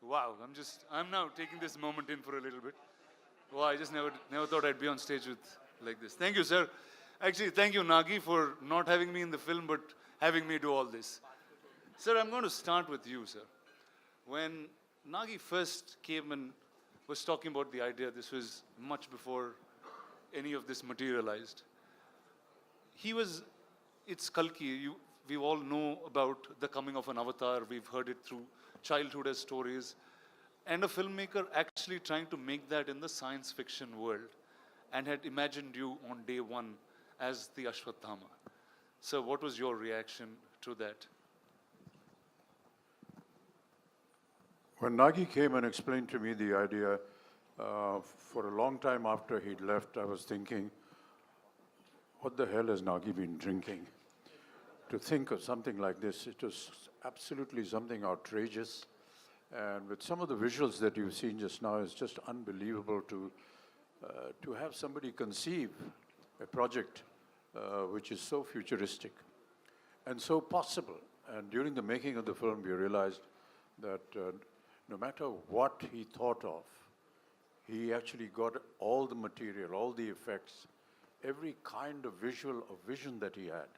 Wow, I'm now taking this moment in for a little bit. Wow, I just never thought I'd be on stage with like this. Thank you, sir. Actually, thank you, Nagi, for not having me in the film, but having me do all this. Sir, I'm going to start with you, sir. When Nagi first came and was talking about the idea, this was much before any of this materialized. It's Kalki. We all know about the coming of an avatar. We've heard it through childhood as stories. And a filmmaker actually trying to make that in the science fiction world and had imagined you on day one as the Ashwatthama. So what was your reaction to that? When Nagi came and explained to me the idea, for a long time after he'd left, I was thinking, what the hell has Nagi been drinking? To think of something like this, it was absolutely something outrageous. And with some of the visuals that you've seen just now, it's just unbelievable to have somebody conceive a project which is so futuristic and so possible. And during the making of the film, we realized that no matter what he thought of, he actually got all the material, all the effects, every kind of vision that he had.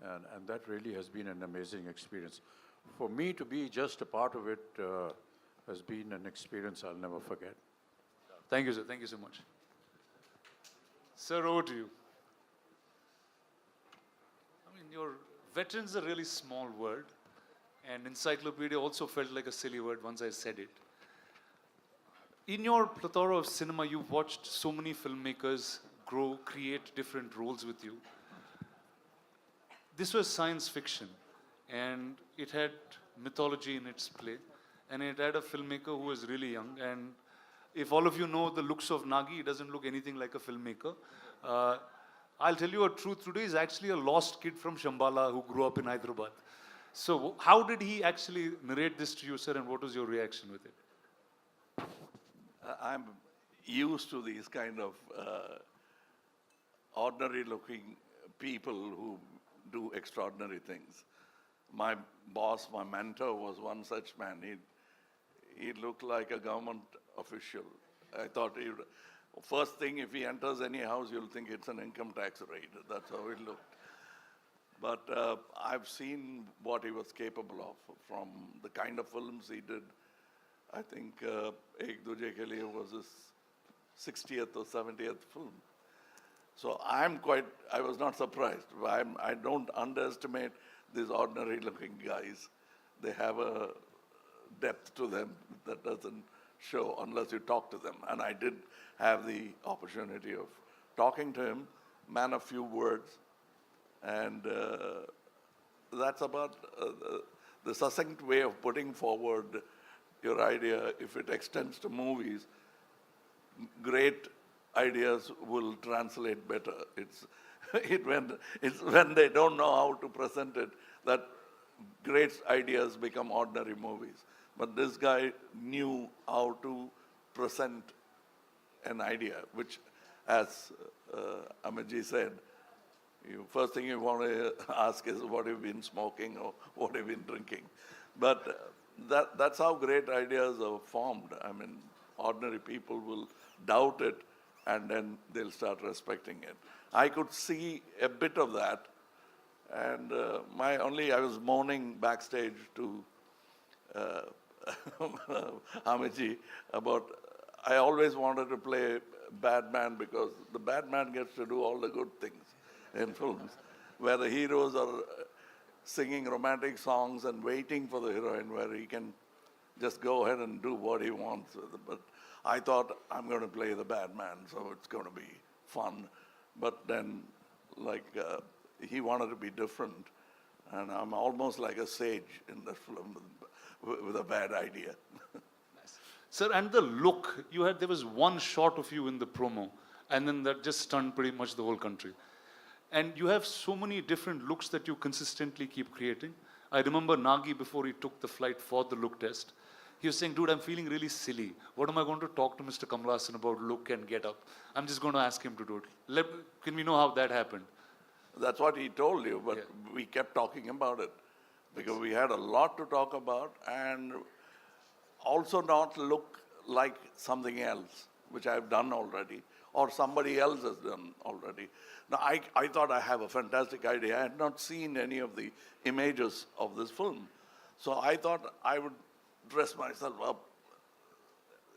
And that really has been an amazing experience. For me to be just a part of it has been an experience I'll never forget. Thank you, sir. Thank you so much. Sir, over to you. I mean, your veteran's a really small word, and encyclopedia also felt like a silly word once I said it. In your plethora of cinema, you've watched so many filmmakers grow, create different roles with you. This was science fiction, and it had mythology in its play, and it had a filmmaker who was really young. And if all of you know the looks of Nagi, he doesn't look anything like a filmmaker. I'll tell you a truth today, he's actually a lost kid from Shambhala who grew up in Hyderabad. So how did he actually narrate this to you, sir, and what was your reaction with it? I'm used to these kind of ordinary-looking people who do extraordinary things. My boss, my mentor, was one such man. He looked like a government official. I thought first thing, if he enters any house, you'll think it's an income tax raid. That's how he looked. But I've seen what he was capable of from the kind of films he did. I think Ek Duje Ke Liye was his 60th or 70th film. So I was not surprised. I don't underestimate these ordinary looking guys. They have a depth to them that doesn't show unless you talk to them. And I did have the opportunity of talking to him, man of few words. And that's about the succinct way of putting forward your idea. If it extends to movies, great ideas will translate better. It's when they don't know how to present it that great ideas become ordinary movies. But this guy knew how to present an idea, which, as Amitji said, first thing you want to ask is what have you been smoking or what have you been drinking. But that's how great ideas are formed. I mean, ordinary people will doubt it, and then they'll start respecting it. I could see a bit of that, and I was moaning backstage to Amitji about, I always wanted to play bad man because the bad man gets to do all the good things in films, where the heroes are singing romantic songs and waiting for the heroine, where he can just go ahead and do what he wants. But I thought, I'm going to play the bad man, so it's going to be fun. But then, he wanted to be different, and I'm almost like a sage in the film with a bad idea. Nice. Sir, and the look, there was one shot of you in the promo, and then that just stunned pretty much the whole country. And you have so many different looks that you consistently keep creating. I remember Nagi, before he took the flight for the look test, he was saying, dude, I'm feeling really silly. What am I going to talk to Mr. Kamal Haasan about look and get up? I'm just going to ask him to do it. Can we know how that happened? That's what he told you, but we kept talking about it because we had a lot to talk about. And also not look like something else, which I've done already, or somebody else has done already. Now, I thought I have a fantastic idea. I had not seen any of the images of this film. So I thought I would dress myself up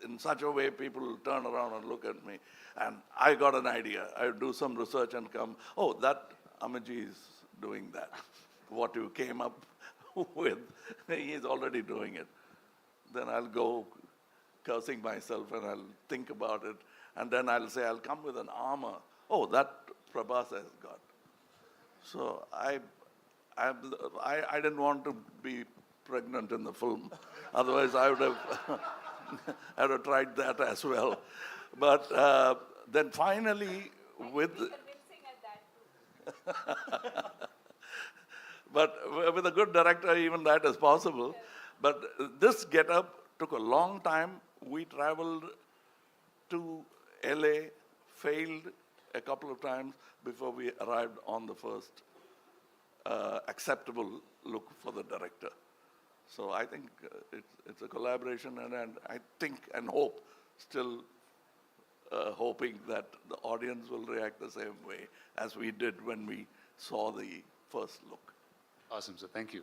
in such a way people will turn around and look at me. And I got an idea. I would do some research and come, oh, that Amaji is doing that. What you came up with, he is already doing it. Then I'll go cursing myself and I'll think about it. And then I'll say, I'll come with an armor. Oh, that Prabhas has got. So I didn't want to be pregnant in the film. Otherwise, I would have, I would have tried that as well. But then finally, with... Convincing at that too. But with a good director, even that is possible. But this get-up took a long time. We traveled to LA, failed a couple of times before we arrived on the first acceptable look for the director. So I think it's a collaboration, and I think and hope, still hoping that the audience will react the same way as we did when we saw the first look. Awesome, sir. Thank you.